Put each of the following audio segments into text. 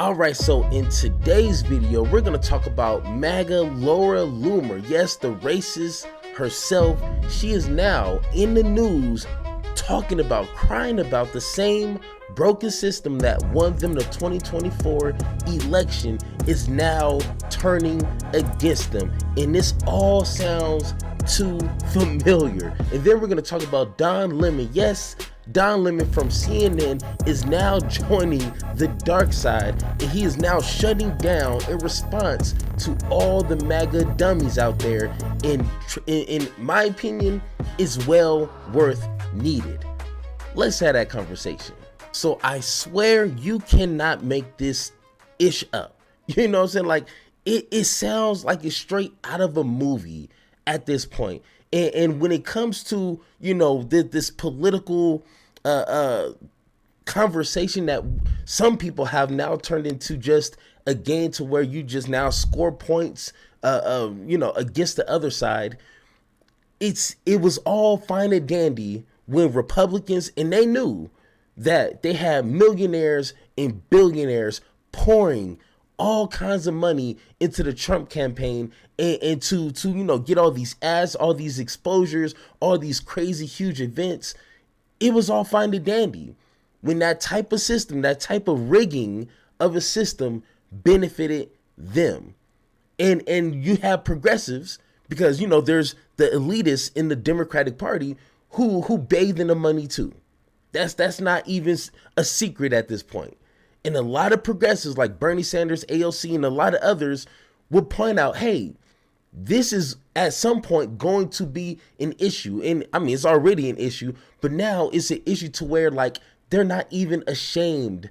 All right, so in today's video, we're going to talk about MAGA Laura Loomer. Yes, the racist herself. She is now in the news talking about, crying about the same broken system that won them the 2024 election is now turning against them. And this all sounds too familiar. And then we're going to talk about Don Lemon. Yes, Don Lemon from CNN is now joining the dark side, and he is now shutting down in response to all the MAGA dummies out there. In my opinion, is well worth needed. Let's have that conversation. So I swear you cannot make this ish up. You know what I'm saying? Like it sounds like it's straight out of a movie at this point. And when it comes to, you know, this political conversation that some people have now turned into just a game to where you just now score points, you know, against the other side. It was all fine and dandy when Republicans, and they knew that they had millionaires and billionaires pouring all kinds of money into the Trump campaign and to you know, get all these ads, all these exposures, all these crazy huge events. It was all fine and dandy when that type of system, that type of rigging of a system benefited them. And you have progressives, because, you know, there's the elitists in the Democratic Party who bathe in the money too. That's not even a secret at this point. And a lot of progressives like Bernie Sanders, AOC, and a lot of others would point out, hey, this is at some point going to be an issue. And I mean, it's already an issue, but now it's an issue to where, like, they're not even ashamed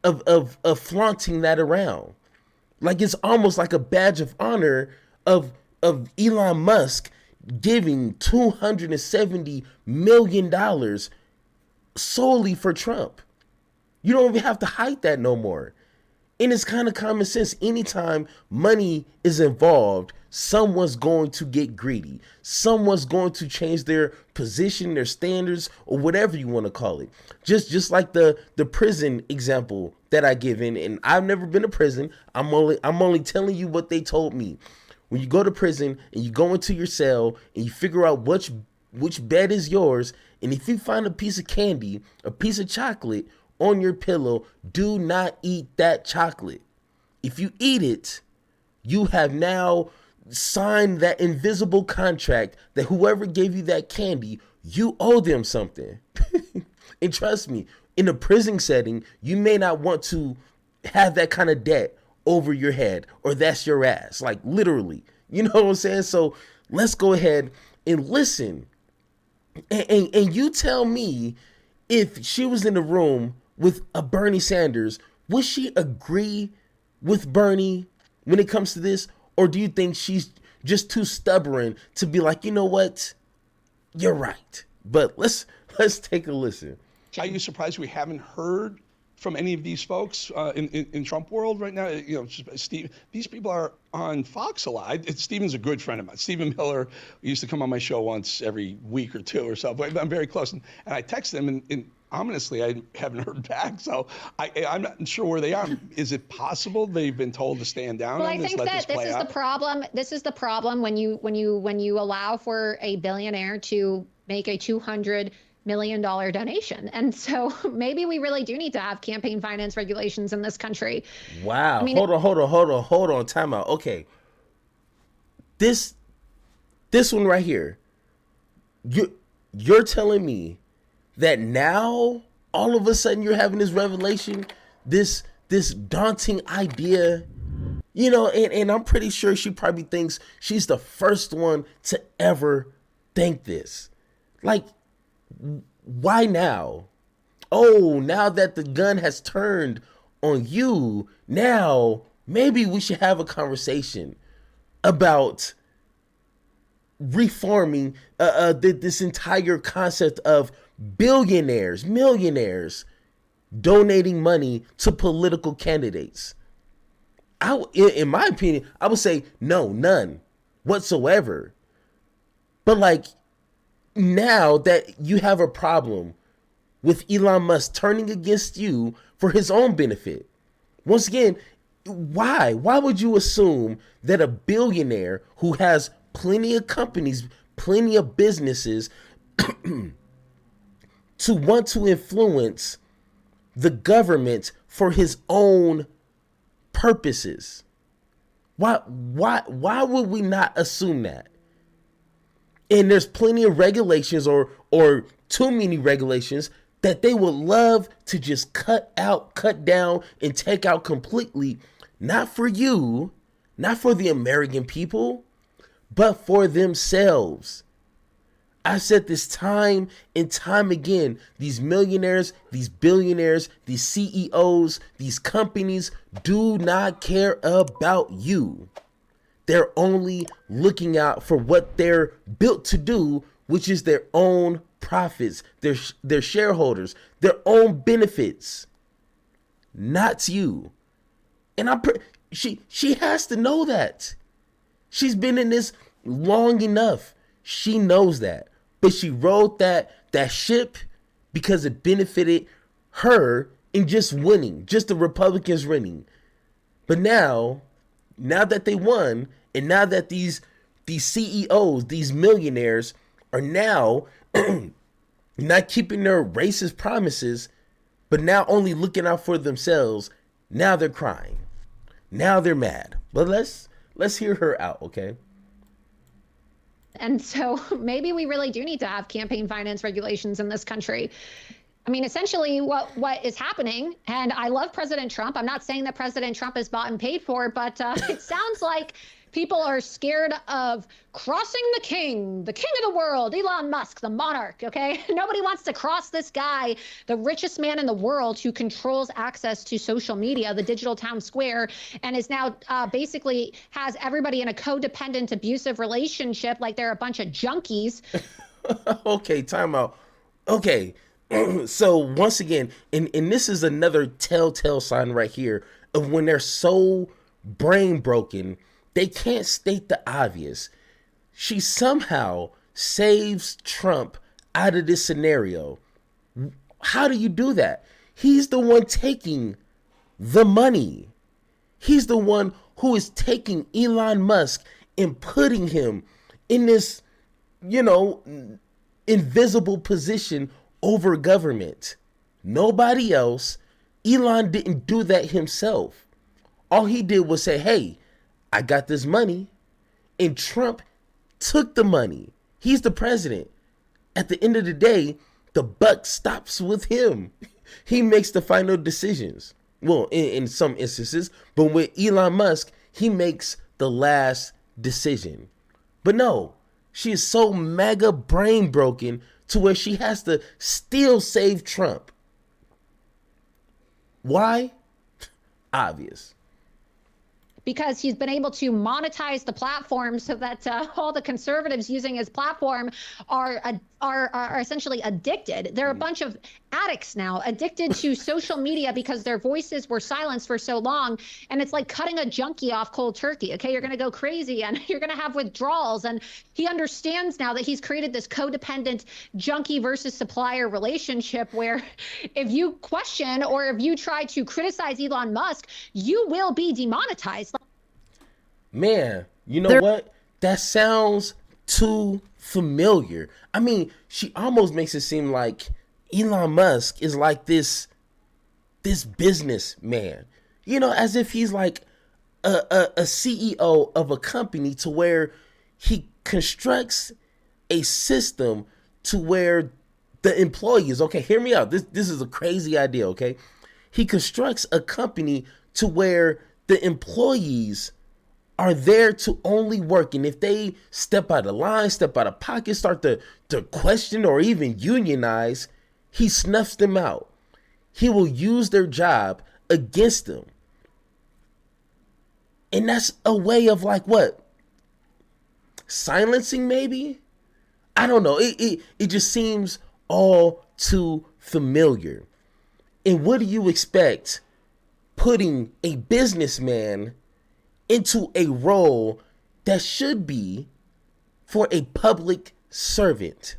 of flaunting that around. Like, it's almost like a badge of honor of Elon Musk giving $270 million solely for Trump. You don't even have to hide that no more. And it's kind of common sense. Anytime money is involved, someone's going to get greedy. Someone's going to change their position, their standards, or whatever you want to call it. Just like the prison example that I give in, and I've never been to prison. I'm only telling you what they told me. When you go to prison and you go into your cell and you figure out which bed is yours, and if you find a piece of candy, a piece of chocolate on your pillow, do not eat that chocolate. If you eat it, you have now signed that invisible contract that whoever gave you that candy, you owe them something. And trust me, in a prison setting, you may not want to have that kind of debt over your head, or that's your ass, like literally. You know what I'm saying? So let's go ahead and listen. And you tell me, if she was in the room with a Bernie Sanders, would she agree with Bernie when it comes to this? Or do you think she's just too stubborn to be like, you know what, you're right? But let's take a listen. Are you surprised we haven't heard from any of these folks in Trump world right now? You know, Steve, these people are on Fox a lot. Stephen's a good friend of mine. Stephen Miller used to come on my show once every week or two or so, but I'm very close. And I text them, and ominously, I haven't heard back. So I'm not sure where they are. Is it possible they've been told to stand down? Well, I think that this is the problem. This is the problem when you allow for a billionaire to make a $200 million donation. And so maybe we really do need to have campaign finance regulations in this country. Wow. I mean, hold on. Time out. Okay. This one right here. You're telling me that now all of a sudden you're having this revelation, this daunting idea, you know, and I'm pretty sure she probably thinks she's the first one to ever think this. Like, why now? Oh, now that the gun has turned on you, now maybe we should have a conversation about reforming this entire concept of billionaires, millionaires donating money to political candidates. In my opinion, I would say no, none whatsoever. But like, now that you have a problem with Elon Musk turning against you for his own benefit, Once again, why? Why would you assume that a billionaire who has plenty of companies, plenty of businesses, to want to influence the government for his own purposes? Why would we not assume that? And there's plenty of regulations or too many regulations that they would love to just cut down, and take out completely, not for you, not for the American people, but for themselves. I've said this time and time again. These millionaires, these billionaires, these CEOs, these companies do not care about you. They're only looking out for what they're built to do, which is their own profits, their shareholders, their own benefits, not you. And she has to know that. She's been in this long enough. She knows that. But she rode that ship because it benefited her in just winning, just the Republicans winning. But now that they won, and now that these CEOs, these millionaires are now not keeping their racist promises, but now only looking out for themselves, now they're crying. Now they're mad. But let's hear her out, okay? And so maybe we really do need to have campaign finance regulations in this country. I mean, essentially what is happening, and I love President Trump. I'm not saying that President Trump is bought and paid for, but it sounds like people are scared of crossing the king of the world, Elon Musk, the monarch, okay? Nobody wants to cross this guy, the richest man in the world who controls access to social media, the digital town square, and is now basically has everybody in a codependent, abusive relationship like they're a bunch of junkies. Okay, time out. Okay, so once again, and this is another telltale sign right here of when they're so brain broken, they can't state the obvious. She somehow saves Trump out of this scenario. How do you do that? He's the one taking the money. He's the one who is taking Elon Musk and putting him in this, invisible position over government. Nobody else. Elon didn't do that himself. All he did was say, hey, I got this money, and Trump took the money. He's the president. At the end of the day, the buck stops with him. He makes the final decisions. Well, in some instances, but with Elon Musk, he makes the last decision. But no, she is so mega brain broken to where she has to still save Trump. Why? Obvious. Because he's been able to monetize the platform so that all the conservatives using his platform are essentially addicted. They're a bunch of addicts now, addicted to social media because their voices were silenced for so long. And it's like cutting a junkie off cold turkey. Okay, you're going to go crazy and you're going to have withdrawals. And he understands now that he's created this codependent junkie versus supplier relationship where if you question or if you try to criticize Elon Musk, you will be demonetized. Man, you know what? That sounds too familiar. I mean, she almost makes it seem like Elon Musk is like this businessman, as if he's like a CEO of a company to where he constructs a system to where the employees, okay, hear me out. This is a crazy idea, okay? He constructs a company to where the employees are there to only work. And if they step out of line, step out of pocket, start to question or even unionize, he snuffs them out. He will use their job against them. And that's a way of like what? Silencing maybe? I don't know. It just seems all too familiar. And what do you expect putting a businessman into a role that should be for a public servant?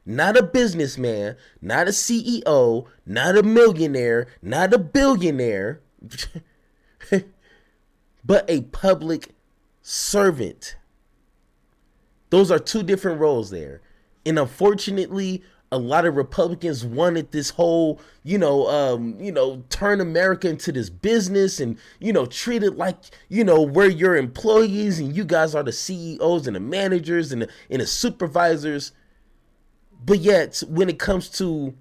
Not a businessman, not a CEO, not a millionaire, not a billionaire, but a public servant. Those are two different roles there. And unfortunately, a lot of Republicans wanted this whole, turn America into this business and, treat it like, we're your employees and you guys are the CEOs and the managers and the supervisors. But yet, when it comes to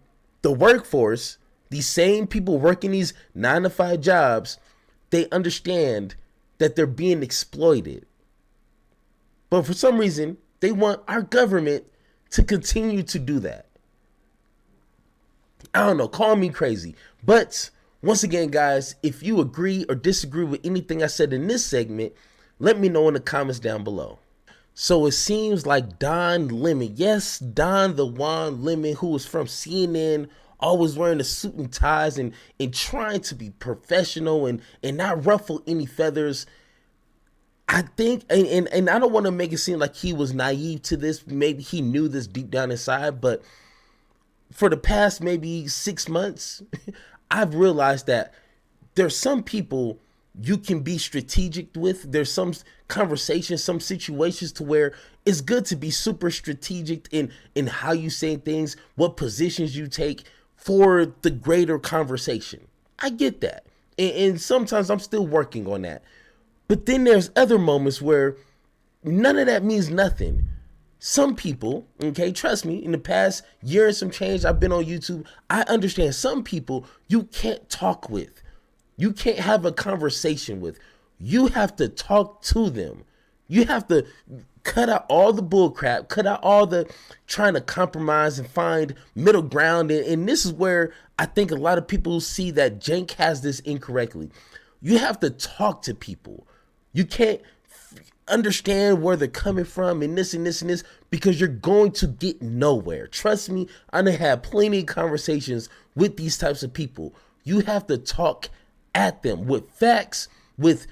the workforce, these same people working these 9-to-5 jobs, they understand that they're being exploited. But for some reason, they want our government to continue to do that. I don't know, call me crazy. But once again, guys, if you agree or disagree with anything I said in this segment, let me know in the comments down below. So it seems like Don Lemon, yes, Don the Juan Lemon, who was from CNN, always wearing a suit and ties and trying to be professional and not ruffle any feathers. I think, and I don't want to make it seem like he was naive to this. Maybe he knew this deep down inside, but for the past maybe 6 months, I've realized that there's some people you can be strategic with. There's some conversations, some situations to where it's good to be super strategic in how you say things, what positions you take for the greater conversation. I get that. And sometimes I'm still working on that. But then there's other moments where none of that means nothing. Some people, okay, trust me, in the past year and some change, I've been on YouTube. I understand some people you can't talk with. You can't have a conversation with. You have to talk to them. You have to cut out all the bull crap, cut out all the trying to compromise and find middle ground. And this is where I think a lot of people see that Cenk has this incorrectly. You have to talk to people. You can't understand where they're coming from and this and this and this because you're going to get nowhere. Trust me, I done had plenty of conversations with these types of people. You have to talk at them with facts, with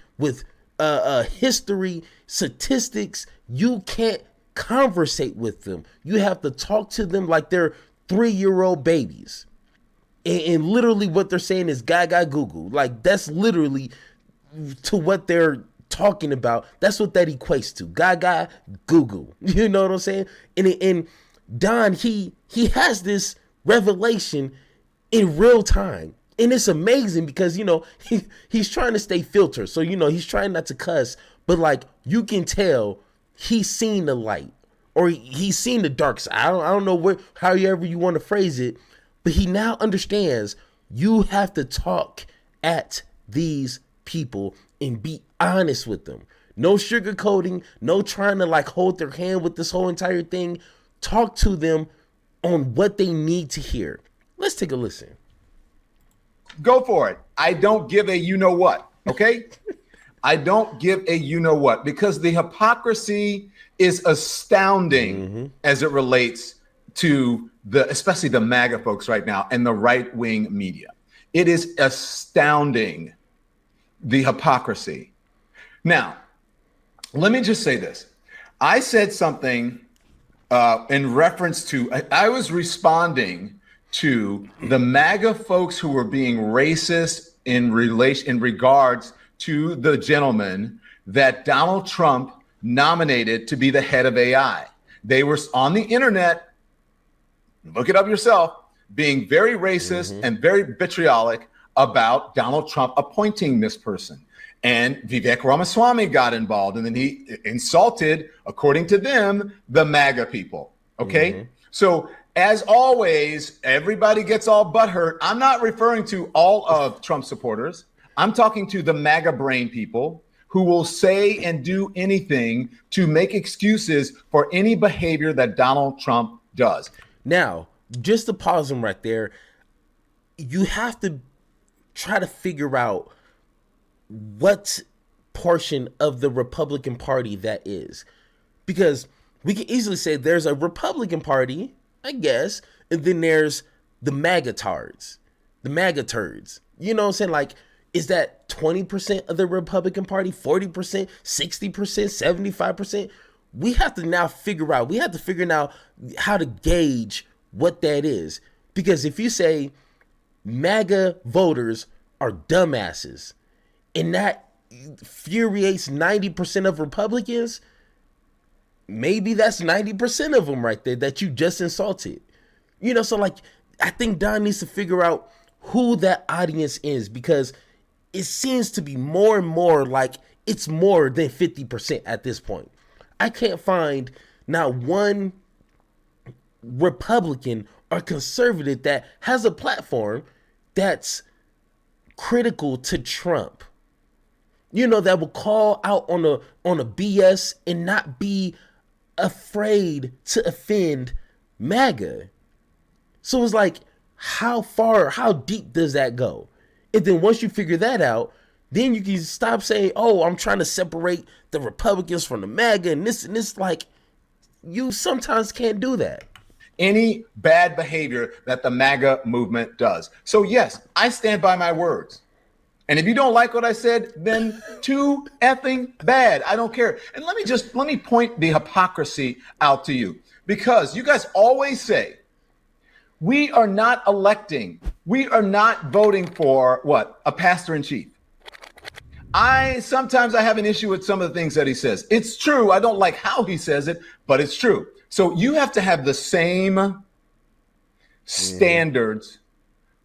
history, statistics. You can't conversate with them. You have to talk to them like they're 3-year-old babies. And literally what they're saying is gaga Google. Like that's literally to what they're talking about. That's what that equates to. Gaga Google. You know what I'm saying? And Don, he has this revelation in real time. And it's amazing because, he's trying to stay filtered. So, he's trying not to cuss, but like you can tell he's seen the light or he's seen the dark side. I don't know however you want to phrase it, but he now understands you have to talk at these people and be honest with them. No sugarcoating, no trying to like hold their hand with this whole entire thing. Talk to them on what they need to hear. Let's take a listen. Go for it. I don't give a you-know-what, okay? I don't give a you-know-what because the hypocrisy is astounding as it relates to especially the MAGA folks right now and the right-wing media. It is astounding, the hypocrisy. Now, let me just say this. I said something in reference to, I was responding to the MAGA folks who were being racist in regards to the gentleman that Donald Trump nominated to be the head of AI. They were on the internet, look it up yourself, being very racist and very vitriolic about Donald Trump appointing this person. And Vivek Ramaswamy got involved, and then he insulted, according to them, the MAGA people. Okay? So as always, everybody gets all butthurt. I'm not referring to all of Trump supporters. I'm talking to the MAGA brain people who will say and do anything to make excuses for any behavior that Donald Trump does. Now, just to pause him right there, you have to try to figure out what portion of the Republican Party that is. Because we can easily say there's a Republican Party, I guess, and then there's the MAGA tards, the MAGA turds. You know what I'm saying? Like, is that 20% of the Republican Party, 40%, 60%, 75%? We have to now figure out how to gauge what that is. Because if you say MAGA voters are dumbasses, and that infuriates 90% of Republicans, maybe that's 90% of them right there that you just insulted. You know, so like, I think Don needs to figure out who that audience is, because it seems to be more and more like it's more than 50% at this point. I can't find not one Republican or conservative that has a platform that's critical to Trump. You know, that will call out on a BS and not be afraid to offend MAGA. So it's like, how deep does that go? And then once you figure that out, then you can stop saying, oh, I'm trying to separate the Republicans from the MAGA and this. Like, you sometimes can't do that. Any bad behavior that the MAGA movement does. So yes, I stand by my words. And if you don't like what I said, then too effing bad. I don't care. And let me point the hypocrisy out to you, because you guys always say, we are not voting for what? A pastor in chief. Sometimes I have an issue with some of the things that he says. It's true. I don't like how he says it, but it's true. So you have to have the same standards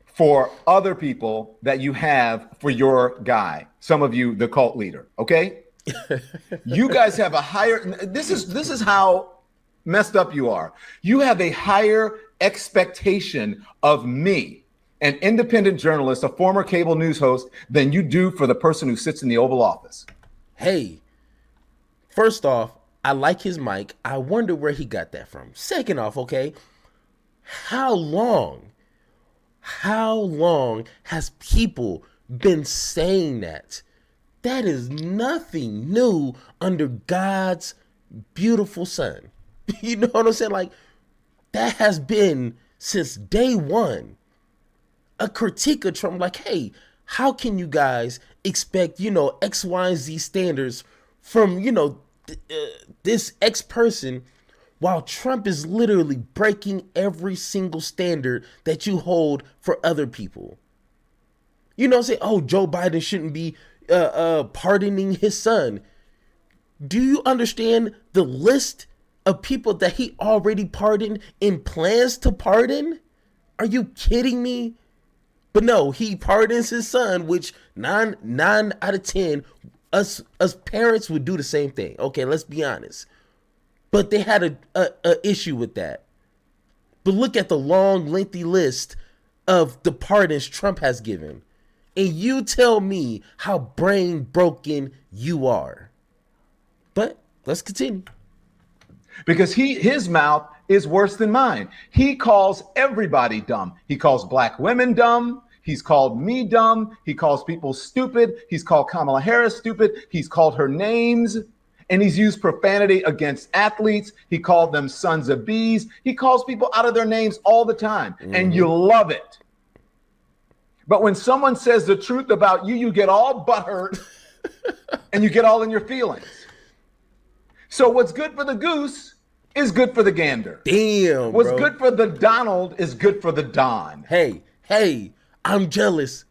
for other people that you have for your guy. Some of you, the cult leader, okay? You guys have a higher, this is how messed up you are. You have a higher expectation of me, an independent journalist, a former cable news host, than you do for the person who sits in the Oval Office. Hey, first off, I like his mic. I wonder where he got that from. Second off, okay, how long has people been saying that? That is nothing new under God's beautiful sun. You know what I'm saying? Like, that has been since day one a critique of Trump. Like, hey, how can you guys expect, X, Y, and Z standards from, this X person, while Trump is literally breaking every single standard that you hold for other people? You know what I'm saying? Oh, Joe Biden shouldn't be pardoning his son. Do you understand the list of people that he already pardoned and plans to pardon? Are you kidding me? But no, he pardons his son, which nine out of 10, us parents would do the same thing. Okay, let's be honest. But they had a issue with that. But look at the long, lengthy list of the pardons Trump has given. And you tell me how brain broken you are. But let's continue. Because his mouth is worse than mine. He calls everybody dumb. He calls black women dumb. He's called me dumb. He calls people stupid. He's called Kamala Harris stupid. He's called her names. And he's used profanity against athletes. He called them sons of bees. He calls people out of their names all the time. Mm-hmm. And you love it. But when someone says the truth about you, you get all butthurt and you get all in your feelings. So what's good for the goose is good for the gander. Damn, What's bro. good for the Donald is good for the Don. Hey, I'm jealous,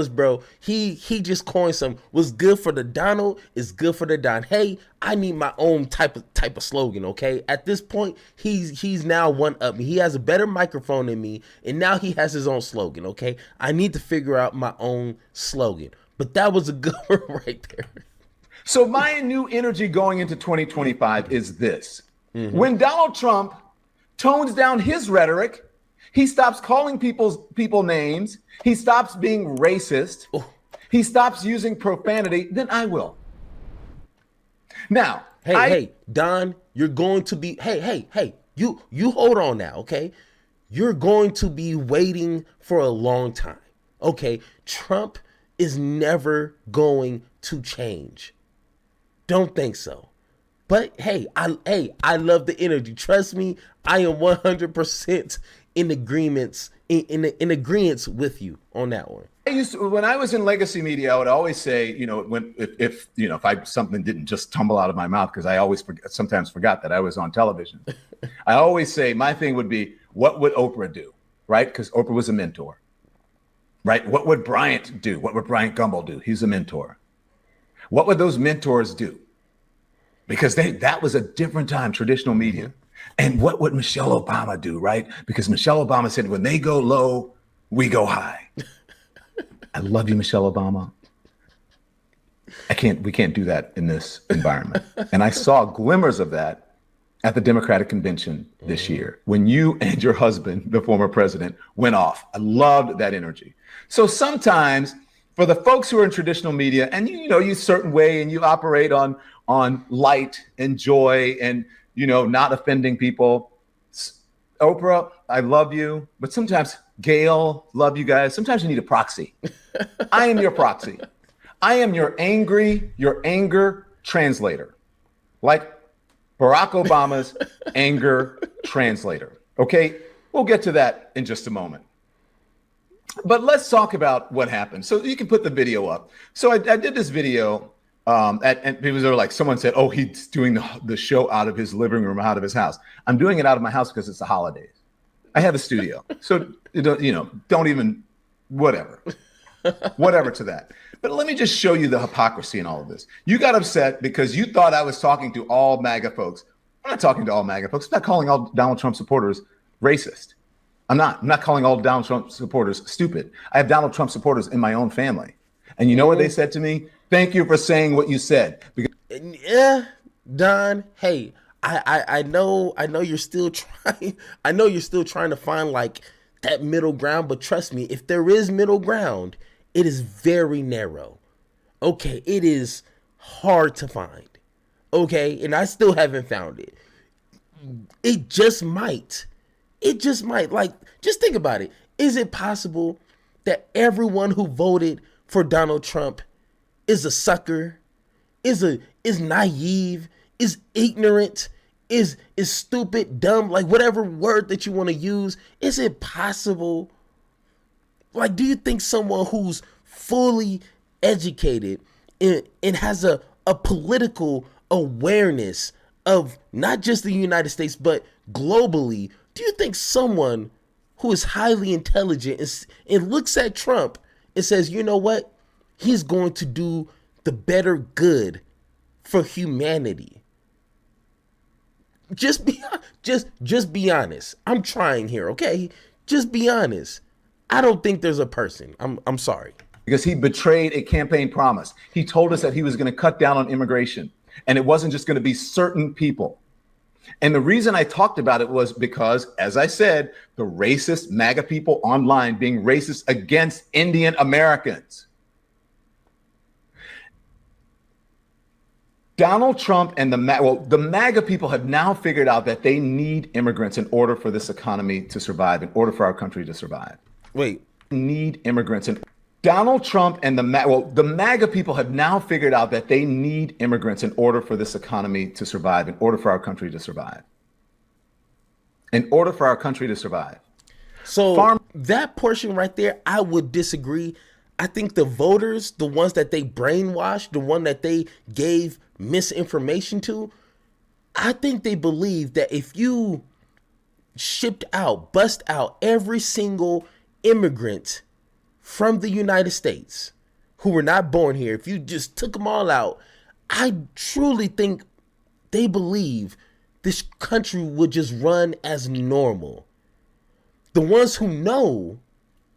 bro. He just coined some. What's good for the Donald is good for the Don. Hey, I need my own type of slogan, okay? At this point, he's now one up me. He has a better microphone than me, and now he has his own slogan, okay? I need to figure out my own slogan. But that was a good one right there. So my new energy going into 2025 is this. Mm-hmm. When Donald Trump tones down his rhetoric, he stops calling people names, he stops being racist, he stops using profanity, then I will. Now, hey, Don, you're going to be, hey, you hold on now, okay? You're going to be waiting for a long time, okay? Trump is never going to change. Don't think so. But hey, I love the energy. Trust me, I am 100% in agreements with you on that one. When I was in legacy media, I would always say, if something didn't just tumble out of my mouth, because I sometimes forgot that I was on television. I always say my thing would be, what would Oprah do, right? Because Oprah was a mentor. right? What would Bryant do? What would Bryant Gumbel do? He's a mentor. What would those mentors do? Because that was a different time, traditional media. And what would Michelle Obama do, right? Because Michelle Obama said, when they go low, we go high. I love you, Michelle Obama. We can't do that in this environment. And I saw glimmers of that at the Democratic convention this year, when you and your husband, the former president, went off. I loved that energy. So sometimes for the folks who are in traditional media, and you a certain way and you operate on light and joy and, not offending people. Oprah, I love you. But sometimes, Gail, love you guys. Sometimes you need a proxy. I am your proxy. I am your anger translator. Like Barack Obama's anger translator. Okay, we'll get to that in just a moment. But let's talk about what happened. So you can put the video up. So I did this video, and it was like someone said, "Oh, he's doing the show out of his living room, out of his house." I'm doing it out of my house because it's the holidays. I have a studio, so don't even whatever to that. But let me just show you the hypocrisy in all of this. You got upset because you thought I was talking to all MAGA folks. I'm not talking to all MAGA folks. I'm not calling all Donald Trump supporters racist. I'm not calling all Donald Trump supporters stupid. I have Donald Trump supporters in my own family. And you know what they said to me? Thank you for saying what you said. Yeah, Don, hey, I know you're still trying. I know you're still trying to find like that middle ground, but trust me, if there is middle ground, it is very narrow. Okay, it is hard to find. Okay, and I still haven't found it. It just might. Like, just think about it. Is it possible that everyone who voted for Donald Trump is a sucker, is naive, is ignorant, is stupid, dumb, like whatever word that you want to use? Is it possible? Like, do you think someone who's fully educated and has a political awareness of not just the United States, but globally, do you think someone who is highly intelligent and looks at Trump and says, you know what, he's going to do the better good for humanity? Just be honest. I'm trying here, okay? Just be honest. I don't think there's a person. I'm sorry. Because he betrayed a campaign promise. He told us that he was going to cut down on immigration, and it wasn't just going to be certain people. And the reason I talked about it was because, as I said, the racist MAGA people online being racist against Indian Americans. Donald Trump and the MAGA people have now figured out that they need immigrants in order for this economy to survive, in order for our country to survive. Wait. Need immigrants. And Donald Trump and the MAGA people have now figured out that they need immigrants in order for this economy to survive, in order for our country to survive. In order for our country to survive. So that portion right there, I would disagree. I think the voters, the ones that they brainwashed, the one that they gave misinformation to, I think they believe that if you bust out every single immigrant from the United States who were not born here, if you just took them all out, I truly think they believe this country would just run as normal. The ones who know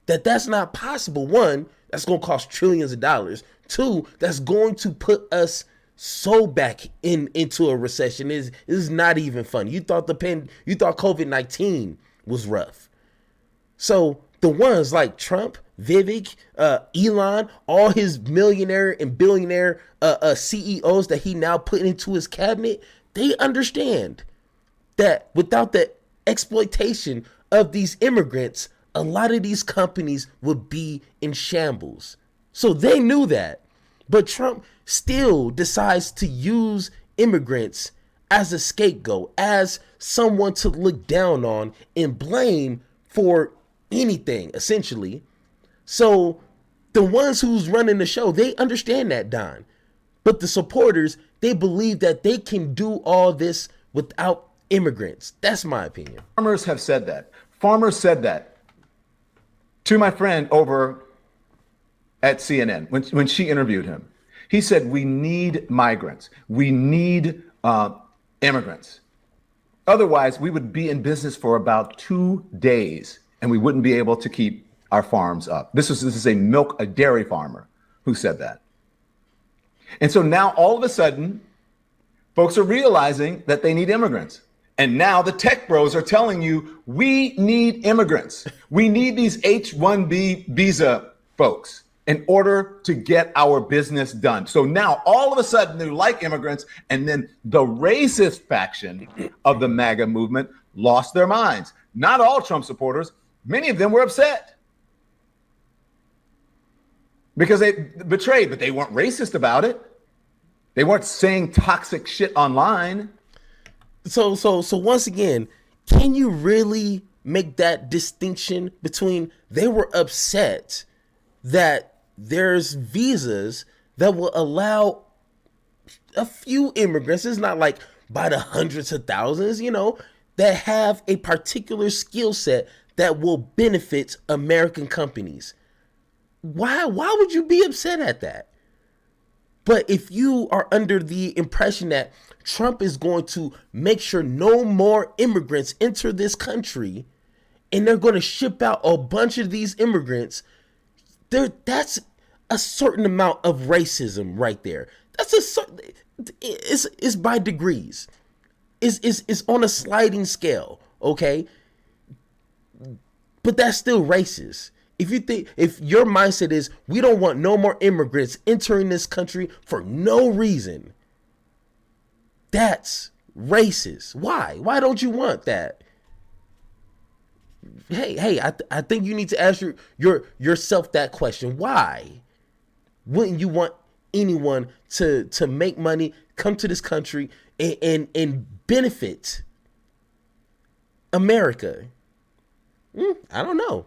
that that's not possible, one, that's going to cost trillions of dollars. Two, that's going to put us so back into a recession. Is not even fun. You thought COVID-19 was rough. So the ones like Trump, Vivek, Elon, all his millionaire and billionaire CEOs that he now put into his cabinet, they understand that without the exploitation of these immigrants, a lot of these companies would be in shambles. So they knew that. But Trump still decides to use immigrants as a scapegoat, as someone to look down on and blame for anything, essentially. So the ones who's running the show, they understand that, Don. But the supporters, they believe that they can do all this without immigrants. That's my opinion. Farmers have said that. Farmers said that to my friend over at CNN when she interviewed him. He said, we need migrants. We need immigrants. Otherwise, we would be in business for about 2 days and we wouldn't be able to keep our farms up. This is a dairy farmer who said that. And so now all of a sudden, folks are realizing that they need immigrants. And now the tech bros are telling you, we need immigrants. We need these H-1B visa folks in order to get our business done. So now all of a sudden they like immigrants, and then the racist faction of the MAGA movement lost their minds. Not all Trump supporters, many of them were upset because they betrayed, but they weren't racist about it. They weren't saying toxic shit online. So once again, can you really make that distinction between they were upset that there's visas that will allow a few immigrants, it's not like by the hundreds of thousands, that have a particular skill set that will benefit American companies. Why would you be upset at that? But if you are under the impression that Trump is going to make sure no more immigrants enter this country and they're going to ship out a bunch of these immigrants, that's a certain amount of racism right there. It's by degrees. It's on a sliding scale, okay? But that's still racist. If your mindset is we don't want no more immigrants entering this country for no reason, that's racist. Why? Why don't you want that? Hey, I think you need to ask yourself that question. Why wouldn't you want anyone to make money, come to this country and benefit America? I don't know.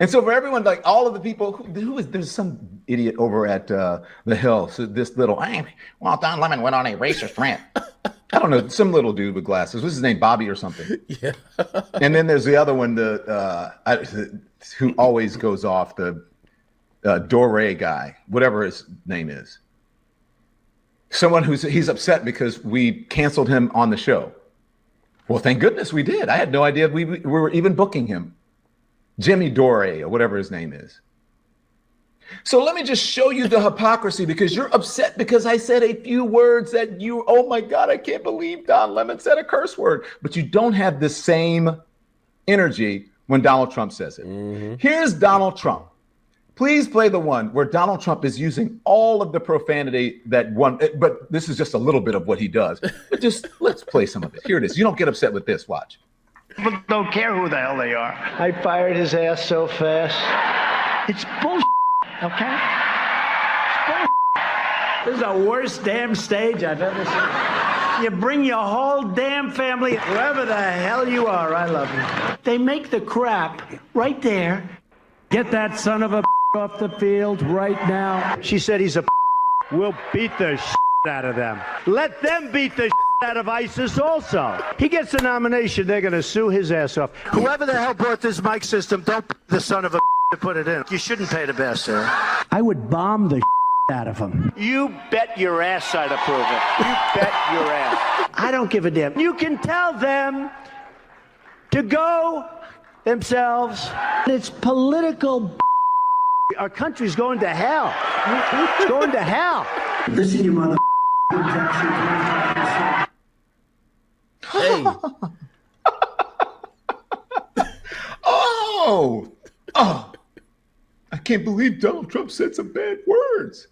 And so for everyone, like all of the people there's some idiot over at the Hill. So this little, Don Lemon went on a racist rant. I don't know, some little dude with glasses. What's his name? Bobby or something. Yeah. And then there's the other one, who always goes off, the Dore guy, whatever his name is. Someone he's upset because we canceled him on the show. Well, thank goodness we did. I had no idea we were even booking him. Jimmy Dore, or whatever his name is. So let me just show you the hypocrisy, because you're upset because I said a few words that oh my God, I can't believe Don Lemon said a curse word. But you don't have the same energy when Donald Trump says it. Mm-hmm. Here's Donald Trump. Please play the one where Donald Trump is using all of the profanity but this is just a little bit of what he does. But just let's play some of it. Here it is. You don't get upset with this. Watch. People don't care who the hell they are. I fired his ass so fast. It's bullshit, okay? It's bullshit. This is the worst damn stage I've ever seen. You bring your whole damn family, whoever the hell you are, I love you. They make the crap right there. Get that son of a off the field right now. She said he's a. We'll beat the out of them. Let them beat the out of ISIS also. He gets a nomination, they're going to sue his ass off. Whoever the hell brought this mic system, don't the son of a to put it in. You shouldn't pay the best, sir. I would bomb the out of him. You bet your ass I'd approve it. You bet your ass. I don't give a damn. You can tell them to go themselves. It's political. Our country's going to hell. It's going to hell. Listen, you mother. Hey. Oh, I can't believe Donald Trump said some bad words.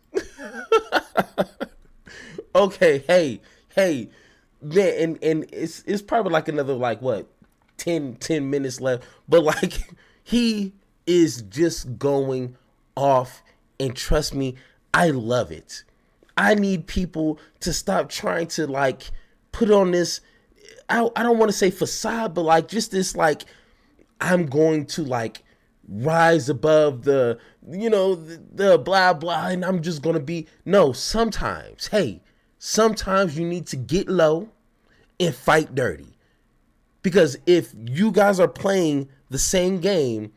Okay, hey, man, and it's probably like another 10 minutes left, but he is just going off, and trust me, I love it. I need people to stop trying to put on this, I don't want to say facade, but just this I'm going to rise above the blah blah, and I'm just gonna be. No, sometimes you need to get low and fight dirty, because if you guys are playing the same game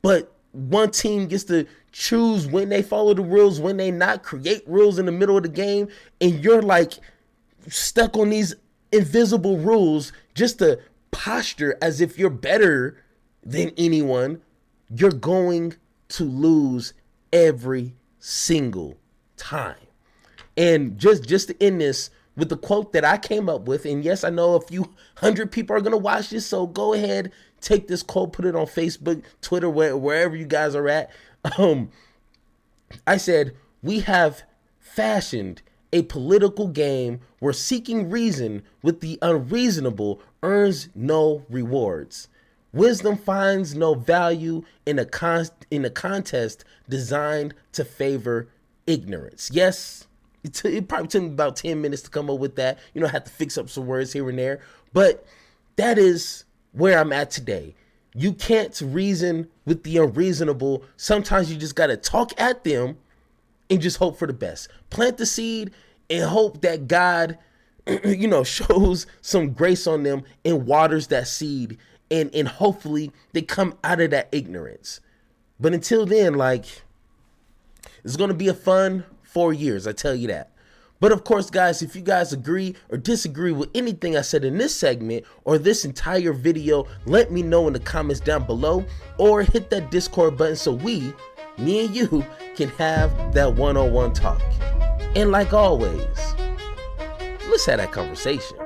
but one team gets to choose when they follow the rules, when they not, create rules in the middle of the game, and you're like stuck on these invisible rules just to posture as if you're better than anyone, you're going to lose every single time. And just to end this with the quote that I came up with, and yes, I know a few hundred people are going to watch this, so go ahead, take this quote, put it on Facebook, Twitter, wherever you guys are at. I said, we have fashioned a political game where seeking reason with the unreasonable earns no rewards. Wisdom finds no value in a contest designed to favor ignorance. Yes, it probably took me about 10 minutes to come up with that. You know, I had to fix up some words here and there. But that is where I'm at today. You can't reason with the unreasonable. Sometimes you just got to talk at them and just hope for the best. Plant the seed and hope that God, shows some grace on them and waters that seed. And hopefully they come out of that ignorance. But until then, it's going to be a fun 4 years, I tell you that. But of course, guys, if you guys agree or disagree with anything I said in this segment or this entire video, let me know in the comments down below, or hit that Discord button so me and you can have that one-on-one talk. And like always, let's have that conversation.